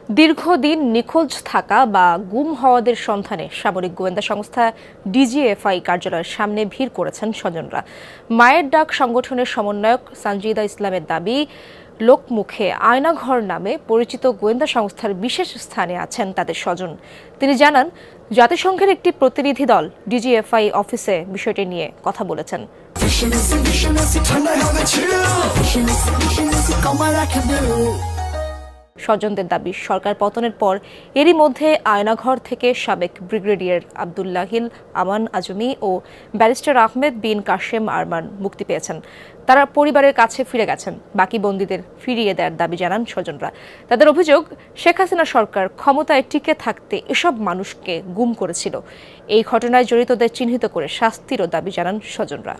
দীর্ঘদিন নিখোঁজ থাকা বা গুম হওয়াদের সন্ধানে সামরিক গোয়েন্দা সংস্থা ডিজিএফআই কার্যালয়ের সামনে ভিড় করেছেন স্বজনরা। মায়ের ডাক সংগঠনের সমন্বয়ক সানজিদা ইসলামের দাবি, লোকমুখে আয়নাঘর নামে পরিচিত গোয়েন্দা সংস্থার বিশেষ স্থানে আছেন তাদের স্বজন। তিনি জানান, জাতিসংঘের একটি প্রতিনিধি দল ডিজিএফআই অফিসে বিষয়টি নিয়ে কথা বলেছেন। স্বজনদের দাবি, সরকার পতনের পর এরই মধ্যে আয়নাঘর থেকে সাবেক ব্রিগেডিয়ার আবদুল্লাহিল আমান আজমি ও ব্যারিস্টার আহমেদ বিন কাশেম আরমান মুক্তি পেয়েছেন। তারা পরিবারের কাছে ফিরে গেছেন। বাকি বন্দীদের ফিরিয়ে দেওয়ার দাবি জানান স্বজনরা। তাদের অভিযোগ, শেখ হাসিনা সরকার ক্ষমতায় টিকে থাকতে এসব মানুষকে গুম করেছিল। এই ঘটনায় জড়িতদের চিহ্নিত করে শাস্তিরও দাবি জানান স্বজনরা।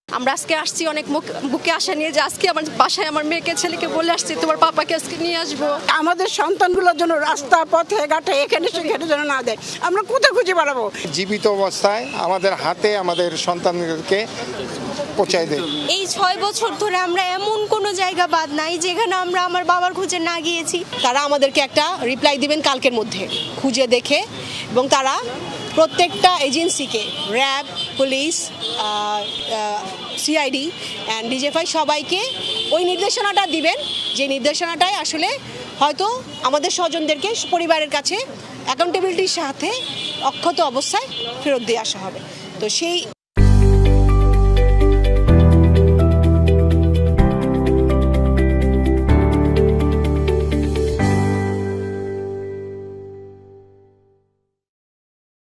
আমরা আজকে আসছি অনেক বুকে আশা নিয়ে, যে আজকে আমার বাসায় আমার মেয়েকে ছেলেকে বলে আসছি তোমার পাপাকে আজকে নিয়ে আসবো। আমাদের সন্তানগুলোর জন্য রাস্তা পথে ঘাটে এখানে সেখানে যেন না দেয়, আমরা কোথায় খুঁজে বেড়াবো। জীবিত অবস্থায় আমাদের হাতে আমাদের সন্তানদেরকে পৌঁছায় দেয়। এই 6 বছর ধরে আমরা এমন কোনো জায়গা বাদ নাই যেখানে আমরা আমার বাবার খোঁজে না গিয়েছি। তারা আমাদেরকে একটা রিপ্লাই দিবেন কালকের মধ্যে খুঁজে দেখে, এবং তারা প্রত্যেকটা এজেন্সিকে, RAB, police, CID and DGFI সবাইকে ওই নির্দেশনাটা দিবেন, যে নির্দেশনাটাই আসলে হয়তো আমাদের স্বজনদেরকে পরিবারের কাছে অ্যাকাউন্টেবিলিটির সাথে অক্ষত অবস্থায় ফেরত দিয়ে আসা হবে। তো সেই